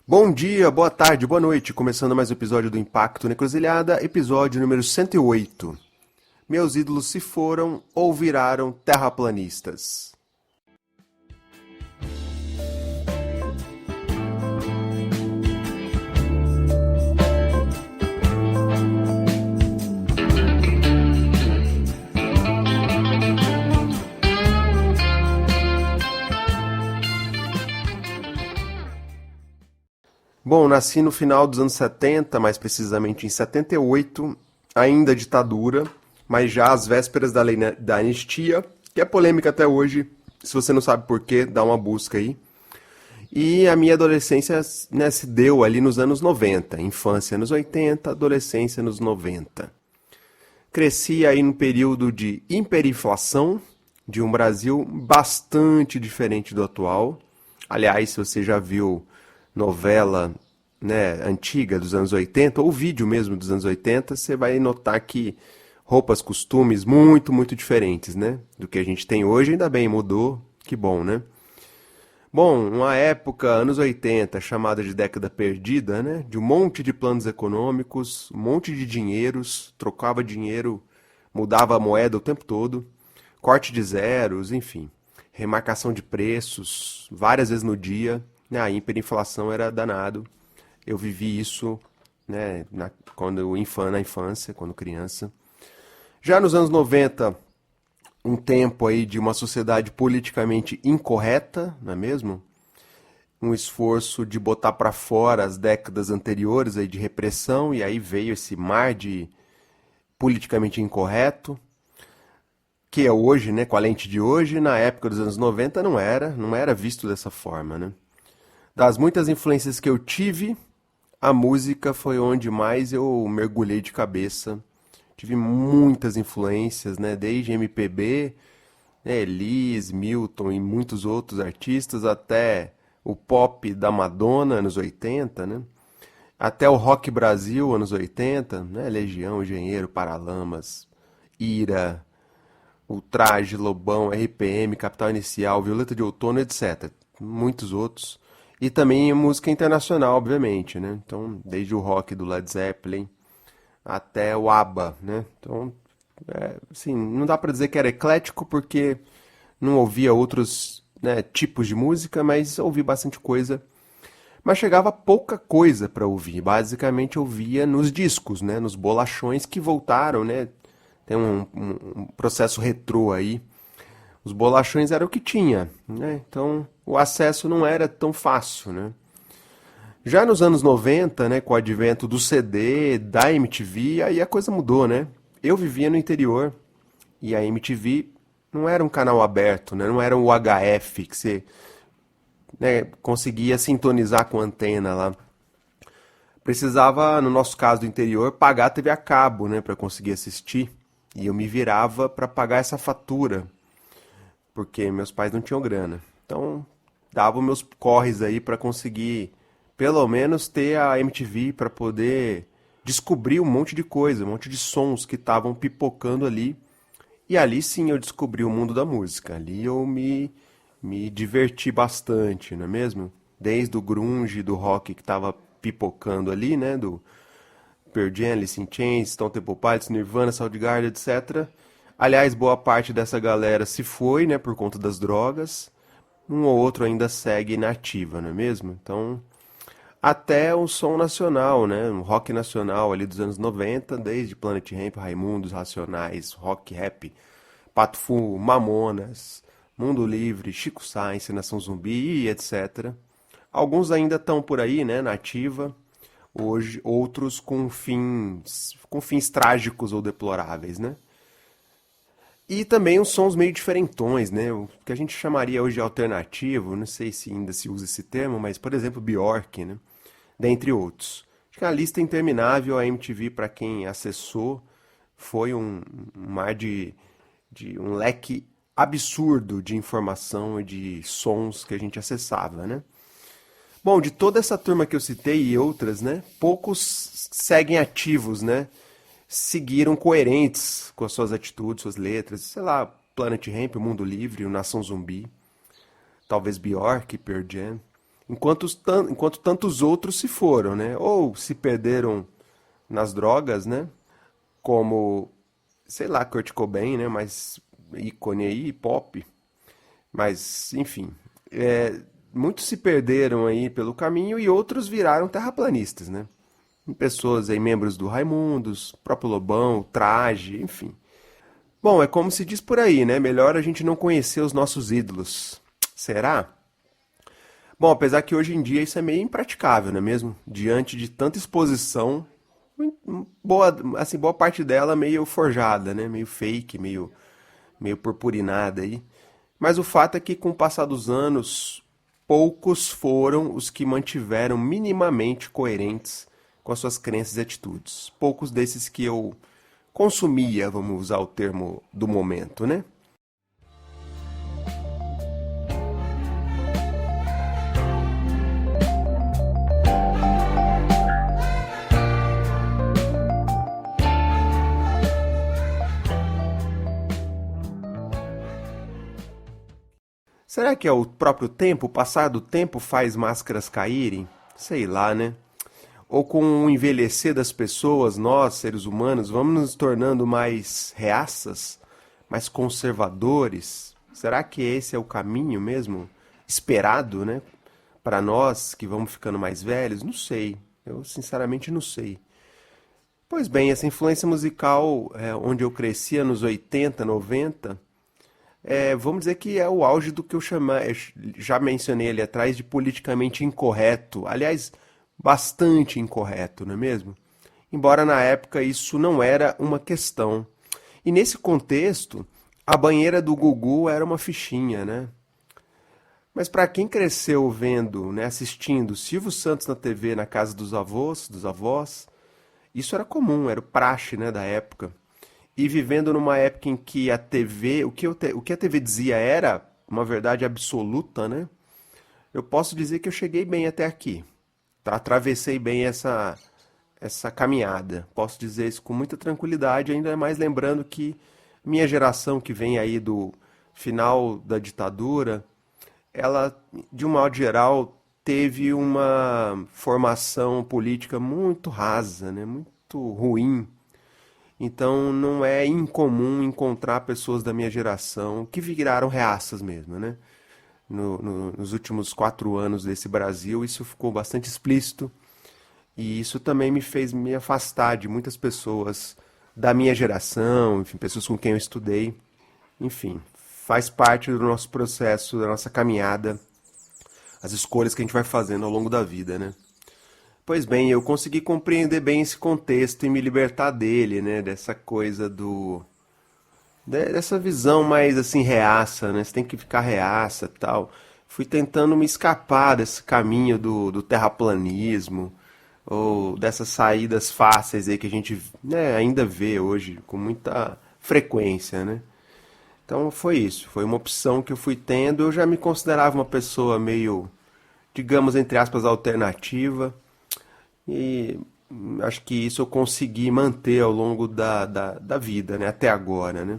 Bom dia, boa tarde, boa noite. Começando mais um episódio do Impacto na Encruzilhada, episódio número 108. Meus ídolos se foram ou viraram terraplanistas. Bom, nasci no final dos anos 70, mais precisamente em 78, ainda ditadura, mas já às vésperas da lei da anistia, que é polêmica até hoje. Se você não sabe por quê, dá uma busca aí. E a minha adolescência, né, se deu ali nos anos 90, infância nos 80, adolescência nos 90. Cresci aí num período de hiperinflação, de um Brasil bastante diferente do atual. Aliás, se você já viu novela, né, antiga dos anos 80, ou vídeo mesmo dos anos 80, você vai notar que roupas, costumes muito diferentes, né, do que a gente tem hoje. Ainda bem, mudou, que bom, né? Bom, uma época, anos 80, chamada de década perdida, né? De um monte de planos econômicos, um monte de dinheiros, trocava dinheiro, mudava a moeda o tempo todo, corte de zeros, enfim, remarcação de preços, várias vezes no dia, né? A hiperinflação era danado. Eu vivi isso, né, na infância, quando criança. Já nos anos 90, um tempo aí de uma sociedade politicamente incorreta, não é mesmo? Um esforço de botar para fora as décadas anteriores aí de repressão, e aí veio esse mar de politicamente incorreto, que é hoje, né, com a lente de hoje. Na época dos anos 90 não era visto dessa forma, né? Das muitas influências que eu tive, a música foi onde mais eu mergulhei de cabeça. Tive muitas influências, né? Desde MPB, né, Elis, Milton e muitos outros artistas, até o pop da Madonna, anos 80, né? Até o rock Brasil, anos 80, né? Legião, Engenheiro, Paralamas, Ira, Ultraje, Lobão, RPM, Capital Inicial, Violeta de Outono, etc. Muitos outros. E também música internacional, obviamente, né? Então, desde o rock do Led Zeppelin até o ABBA, né? Então, assim, não dá pra dizer que era eclético porque não ouvia outros, né, tipos de música, mas ouvi bastante coisa. Mas chegava pouca coisa pra ouvir. Basicamente, eu ouvia nos discos, né? Nos bolachões que voltaram, né? Tem um processo retrô aí. Os bolachões era o que tinha, né? Então, o acesso não era tão fácil, né? Já nos anos 90, né, com o advento do CD, da MTV, aí a coisa mudou, né? Eu vivia no interior e a MTV não era um canal aberto, né? Não era um UHF que você, né, conseguia sintonizar com a antena lá. Precisava, no nosso caso do interior, pagar a TV a cabo, né, para conseguir assistir. E eu me virava para pagar essa fatura, porque meus pais não tinham grana. Então, dava os meus corres aí para conseguir pelo menos ter a MTV para poder descobrir um monte de coisa, um monte de sons que estavam pipocando ali. E ali sim eu descobri o mundo da música. Ali eu me diverti bastante, não é mesmo? Desde o grunge, do rock que estava pipocando ali, né? Do Pearl Jam, Alice in Chains, Stone Temple Pilots, Nirvana, Soundgarden, etc. Aliás, boa parte dessa galera se foi, né, por conta das drogas. Um ou outro ainda segue nativa, não é mesmo? Então, até o som nacional, né? Um rock nacional ali dos anos 90, desde Planet Hemp, Raimundos, Racionais, Rock Rap, Pato Fu, Mamonas, Mundo Livre, Chico Science, Nação Zumbi e etc. Alguns ainda estão por aí, né, na ativa. Hoje, outros com fins trágicos ou deploráveis, né? E também uns sons meio diferentões, né? O que a gente chamaria hoje de alternativo, não sei se ainda se usa esse termo, mas, por exemplo, Bjork, né? Dentre outros. Acho que a lista é interminável, a MTV, para quem acessou, foi um mar de um leque absurdo de informação e de sons que a gente acessava, né? Bom, de toda essa turma que eu citei e outras, né? Poucos seguem ativos, né? Seguiram coerentes com as suas atitudes, suas letras, sei lá, Planet Hemp, o Mundo Livre, o Nação Zumbi, talvez Bjork, Pearl Jam. enquanto tantos outros se foram, né? Ou se perderam nas drogas, né? Como, sei lá, Kurt Cobain, né? Mais ícone aí, pop. Mas, enfim, muitos se perderam aí pelo caminho e outros viraram terraplanistas, né? Pessoas aí, membros do Raimundos, próprio Lobão, Traje, enfim. Bom, é como se diz por aí, né? Melhor a gente não conhecer os nossos ídolos. Será? Bom, apesar que hoje em dia isso é meio impraticável, não é mesmo? Diante de tanta exposição, boa, assim, boa parte dela meio forjada, né? Meio fake, meio purpurinada aí. Mas o fato é que com o passar dos anos, poucos foram os que mantiveram minimamente coerentes com as suas crenças e atitudes. Poucos desses que eu consumia, vamos usar o termo do momento, né? Será que é o próprio tempo, o passar do tempo faz máscaras caírem? Sei lá, né? Ou com o envelhecer das pessoas, nós, seres humanos, vamos nos tornando mais reaças, mais conservadores? Será que esse é o caminho mesmo esperado, né? Para nós que vamos ficando mais velhos? Não sei. Eu sinceramente não sei. Pois bem, essa influência musical, onde eu crescia nos 80, 90, vamos dizer que é o auge do que já mencionei ali atrás, de politicamente incorreto. Aliás, bastante incorreto, não é mesmo? Embora na época isso não era uma questão. E nesse contexto, a banheira do Gugu era uma fichinha, né? Mas para quem cresceu vendo, né, assistindo Silvio Santos na TV na casa dos avós, isso era comum, era o praxe, né, da época. E vivendo numa época em que a TV, o que a TV dizia era uma verdade absoluta, né? Eu posso dizer que eu cheguei bem até aqui. Tá? Atravessei bem essa caminhada. Posso dizer isso com muita tranquilidade, ainda mais lembrando que minha geração que vem aí do final da ditadura, ela, de um modo geral, teve uma formação política muito rasa, né? Muito ruim. Então não é incomum encontrar pessoas da minha geração que viraram reaças mesmo, né? Nos últimos 4 anos desse Brasil, isso ficou bastante explícito e isso também me fez me afastar de muitas pessoas da minha geração, enfim, pessoas com quem eu estudei. Enfim, faz parte do nosso processo, da nossa caminhada, as escolhas que a gente vai fazendo ao longo da vida, né? Pois bem, eu consegui compreender bem esse contexto e me libertar dele, né? Dessa coisa dessa visão mais assim reaça, né? Você tem que ficar reaça, e tal. Fui tentando me escapar desse caminho do terraplanismo ou dessas saídas fáceis aí que a gente, né, ainda vê hoje com muita frequência, né? Então foi isso, foi uma opção que eu fui tendo. Eu já me considerava uma pessoa meio, digamos, entre aspas, alternativa. E acho que isso eu consegui manter ao longo da vida, né? Até agora, né?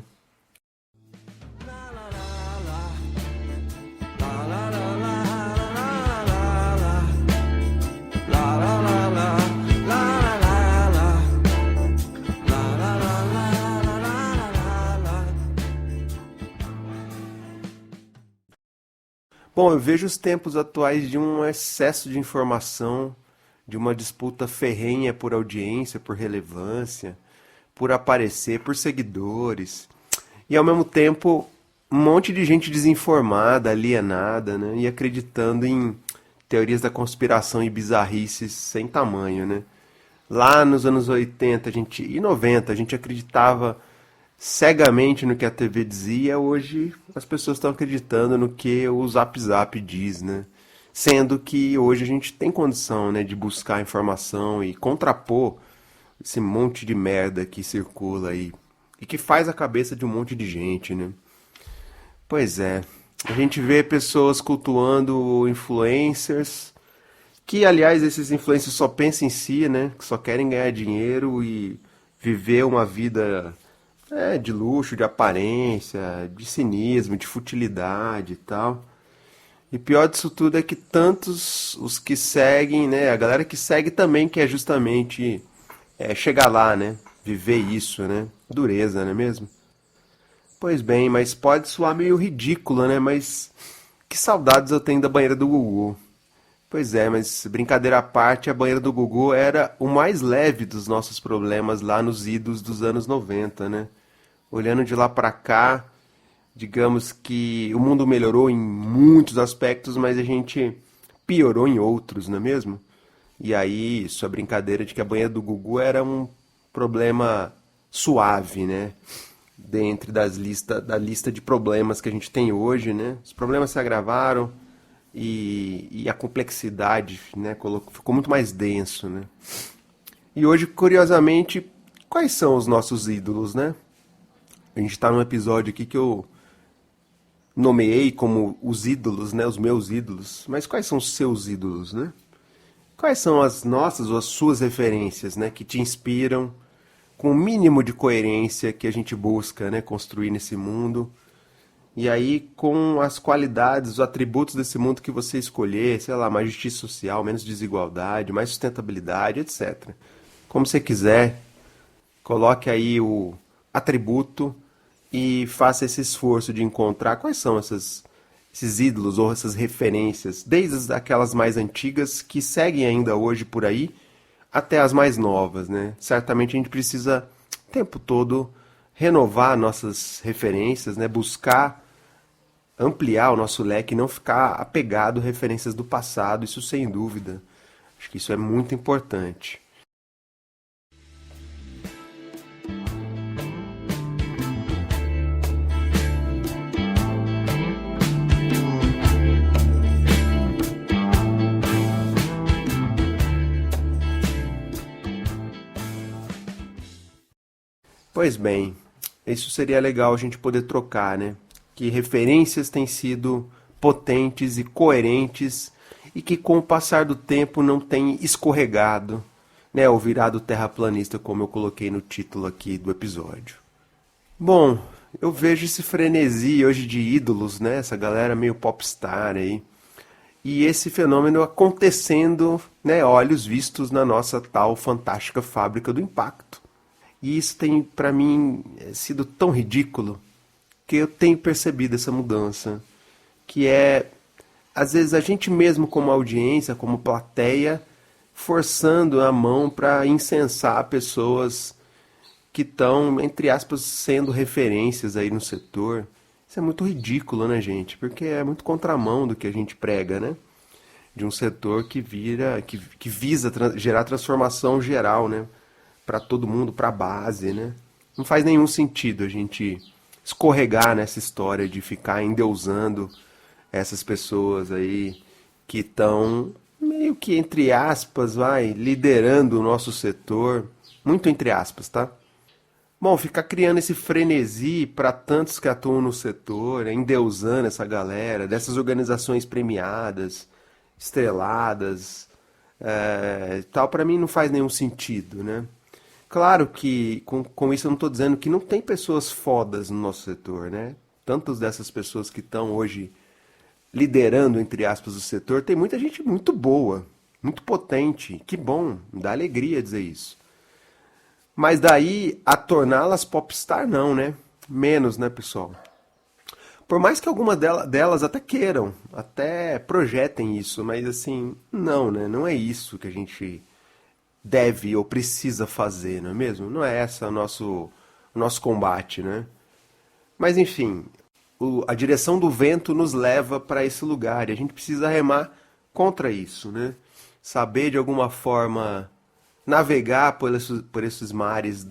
Bom, eu vejo os tempos atuais de um excesso de informação, de uma disputa ferrenha por audiência, por relevância, por aparecer, por seguidores. E ao mesmo tempo, um monte de gente desinformada, alienada, né? E acreditando em teorias da conspiração e bizarrices sem tamanho, né? Lá nos anos 80 e 90 a gente acreditava cegamente no que a TV dizia, hoje as pessoas estão acreditando no que o Zap Zap diz, né? Sendo que hoje a gente tem condição, né, de buscar informação e contrapor esse monte de merda que circula aí e que faz a cabeça de um monte de gente, né? Pois é, a gente vê pessoas cultuando influencers, que aliás esses influencers só pensam em si, né? Que só querem ganhar dinheiro e viver uma vida de luxo, de aparência, de cinismo, de futilidade e tal. E pior disso tudo é que tantos os que seguem, né? A galera que segue também quer justamente chegar lá, né? Viver isso, né? Dureza, não é mesmo? Pois bem, mas pode soar meio ridículo, né? Mas que saudades eu tenho da banheira do Gugu. Pois é, mas brincadeira à parte, a banheira do Gugu era o mais leve dos nossos problemas lá nos idos dos anos 90, né? Olhando de lá pra cá, digamos que o mundo melhorou em muitos aspectos, mas a gente piorou em outros, não é mesmo? E aí, sua brincadeira de que a banheira do Gugu era um problema suave, né? Dentro da lista de problemas que a gente tem hoje, né? Os problemas se agravaram e a complexidade, né, ficou muito mais denso, né? E hoje, curiosamente, quais são os nossos ídolos, né? A gente está num episódio aqui que eu nomeei como os ídolos, né, os meus ídolos. Mas quais são os seus ídolos, né? Quais são as nossas ou as suas referências, né, que te inspiram com o mínimo de coerência que a gente busca, né, construir nesse mundo? E aí, com as qualidades, os atributos desse mundo que você escolher, sei lá, mais justiça social, menos desigualdade, mais sustentabilidade, etc. Como você quiser, coloque aí o atributo e faça esse esforço de encontrar quais são esses ídolos ou essas referências, desde aquelas mais antigas que seguem ainda hoje por aí, até as mais novas, né? Certamente a gente precisa o tempo todo renovar nossas referências, né? Buscar ampliar o nosso leque e não ficar apegado a referências do passado, isso sem dúvida. Acho que isso é muito importante. Pois bem, isso seria legal a gente poder trocar, né? Que referências têm sido potentes e coerentes e que com o passar do tempo não têm escorregado, né? Ou virado terraplanista, como eu coloquei no título aqui do episódio. Bom, eu vejo esse frenesi hoje de ídolos, né? Essa galera meio popstar aí. E esse fenômeno acontecendo, né? Olhos vistos na nossa tal fantástica fábrica do impacto. E isso tem, para mim, sido tão ridículo que eu tenho percebido essa mudança. Que é, às vezes, a gente mesmo como audiência, como plateia, forçando a mão para incensar pessoas que estão, entre aspas, sendo referências aí no setor. Isso é muito ridículo, né, gente? Porque é muito contramão do que a gente prega, né? De um setor que visa gerar transformação geral, né? Para todo mundo, para a base, né? Não faz nenhum sentido a gente escorregar nessa história de ficar endeusando essas pessoas aí que estão meio que, entre aspas, liderando o nosso setor. Muito entre aspas, tá? Bom, ficar criando esse frenesi para tantos que atuam no setor, endeusando essa galera, dessas organizações premiadas, estreladas, tal, para mim não faz nenhum sentido, né? Claro que com isso eu não estou dizendo que não tem pessoas fodas no nosso setor, né? Tantas dessas pessoas que estão hoje liderando, entre aspas, o setor, tem muita gente muito boa, muito potente. Que bom, dá alegria dizer isso. Mas daí a torná-las popstar não, né? Menos, né, pessoal? Por mais que alguma delas até queiram, até projetem isso, mas assim, não, né? Não é isso que a gente deve ou precisa fazer, não é mesmo? Não é esse o nosso combate, né? Mas enfim, a direção do vento nos leva para esse lugar e a gente precisa remar contra isso, né? Saber de alguma forma navegar por esses mares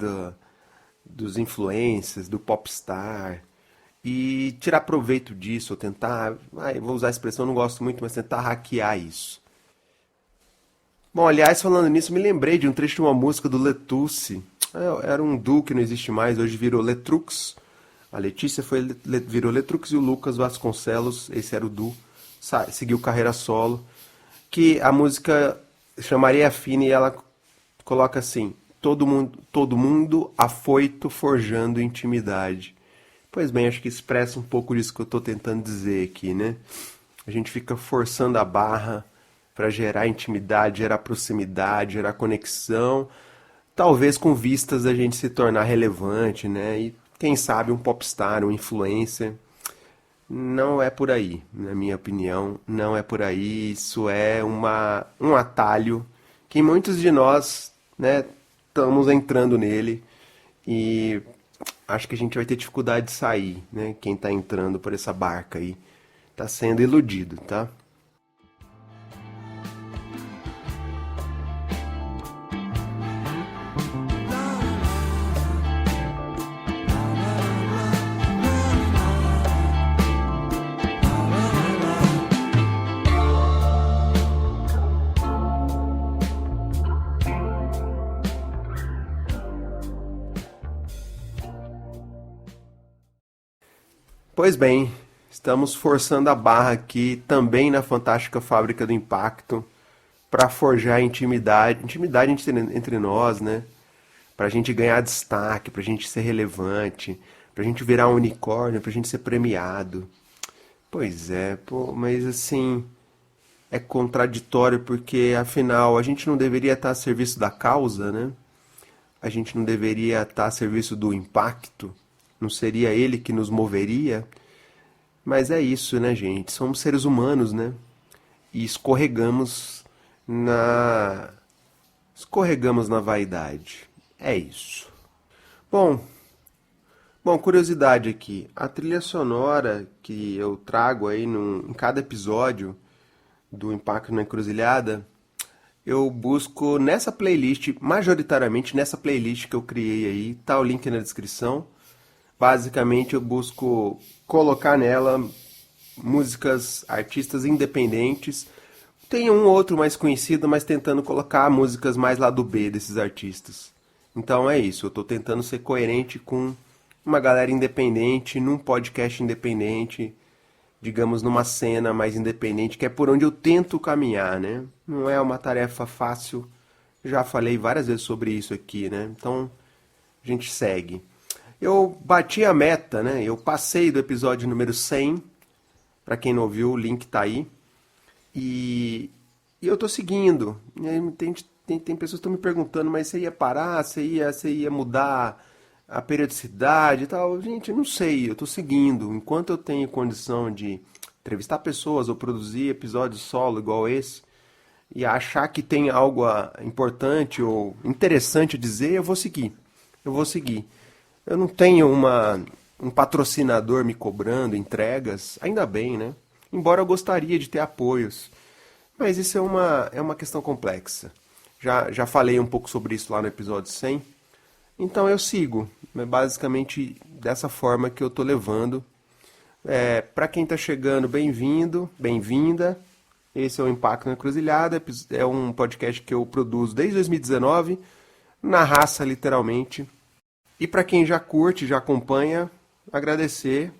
dos influencers, do popstar e tirar proveito disso, ou tentar, vou usar a expressão, não gosto muito, mas tentar hackear isso. Bom, aliás, falando nisso, me lembrei de um trecho de uma música do Letucci. Era um duo que não existe mais, hoje virou Letrux. A Letícia virou Letrux e o Lucas Vasconcelos, esse era o duo, seguiu carreira solo. Que a música chamaria Fina e ela coloca assim: todo mundo afoito forjando intimidade. Pois bem, acho que expressa um pouco disso que eu estou tentando dizer aqui, né? A gente fica forçando a barra para gerar intimidade, gerar proximidade, gerar conexão, talvez com vistas a gente se tornar relevante, né? E quem sabe um popstar, um influencer. Não é por aí, na minha opinião, não é por aí. Isso é um atalho que muitos de nós, né, estamos entrando nele e acho que a gente vai ter dificuldade de sair, né? Quem está entrando por essa barca aí está sendo iludido, tá? Pois bem, estamos forçando a barra aqui também na fantástica fábrica do impacto para forjar intimidade entre nós, né? Para a gente ganhar destaque, para a gente ser relevante, para a gente virar um unicórnio, para a gente ser premiado. Pois é, pô, mas assim é contraditório porque afinal a gente não deveria estar a serviço da causa, né? A gente não deveria estar a serviço do impacto? Não seria ele que nos moveria? Mas é isso, né, gente? Somos seres humanos, né? E na escorregamos na vaidade. É isso. Bom, curiosidade aqui. A trilha sonora que eu trago aí em cada episódio do Impacto na Encruzilhada, eu busco nessa playlist, majoritariamente nessa playlist que eu criei aí, tá o link na descrição. Basicamente eu busco colocar nela músicas, artistas independentes. Tem um ou outro mais conhecido, mas tentando colocar músicas mais lá do B desses artistas. Então é isso, eu estou tentando ser coerente com uma galera independente, num podcast independente, digamos numa cena mais independente, que é por onde eu tento caminhar, né? Não é uma tarefa fácil, já falei várias vezes sobre isso aqui, né? Então a gente segue. Eu bati a meta, né? Eu passei do episódio número 100. Para quem não ouviu, o link tá aí. E eu tô seguindo. Tem pessoas que estão me perguntando, mas você ia parar? Você ia mudar a periodicidade e tal? Gente, eu não sei. Eu tô seguindo. Enquanto eu tenho condição de entrevistar pessoas ou produzir episódios solo igual esse, e achar que tem algo importante ou interessante a dizer, eu vou seguir. Eu não tenho um patrocinador me cobrando entregas, ainda bem, né? Embora eu gostaria de ter apoios. Mas isso é uma questão complexa. Já falei um pouco sobre isso lá no episódio 100. Então eu sigo. É basicamente dessa forma que eu tô levando. Para quem está chegando, bem-vindo, bem-vinda. Esse é o Impacto na Encruzilhada. É um podcast que eu produzo desde 2019, na raça, literalmente. E para quem já curte, já acompanha, agradecer.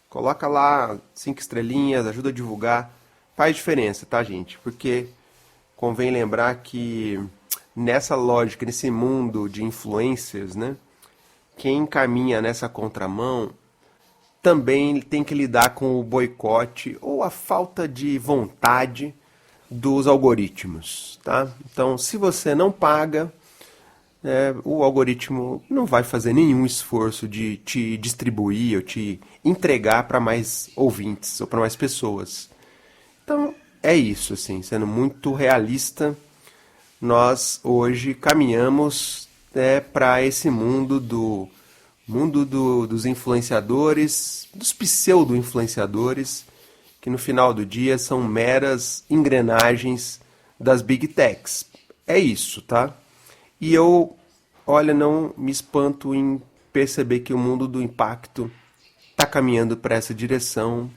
Coloca lá 5 estrelinhas, ajuda a divulgar. Faz diferença, tá, gente? Porque convém lembrar que nessa lógica, nesse mundo de influencers, né? Quem caminha nessa contramão também tem que lidar com o boicote ou a falta de vontade dos algoritmos, tá? Então, se você não paga, o algoritmo não vai fazer nenhum esforço de te distribuir ou te entregar para mais ouvintes ou para mais pessoas. Então, é isso, assim, sendo muito realista, nós hoje caminhamos para esse mundo dos influenciadores, dos pseudo-influenciadores, que no final do dia são meras engrenagens das big techs. É isso, tá? E eu, olha, não me espanto em perceber que o mundo do impacto está caminhando para essa direção.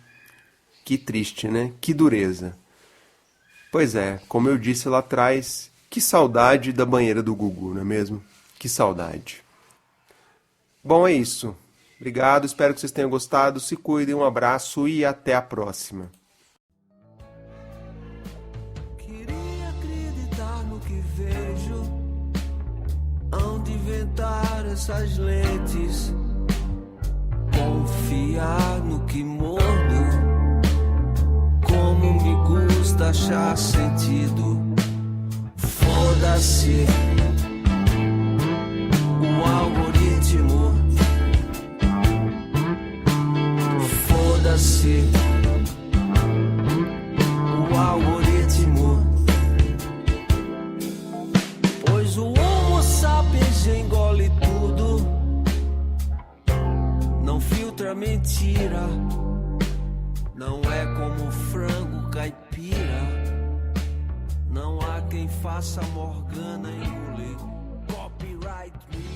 Que triste, né? Que dureza. Pois é, como eu disse lá atrás, que saudade da banheira do Gugu, não é mesmo? Que saudade. Bom, é isso. Obrigado, espero que vocês tenham gostado. Se cuidem, um abraço e até a próxima. Queria acreditar no que vejo, hão de inventar essas lentes, confiar no que mordo, achar sentido. Foda-se o algoritmo. Foda-se o algoritmo. Pois o Homo sapiens engole tudo, não filtra mentira, não é como frango caipira, não há quem faça Morgana engolir. Copyright me.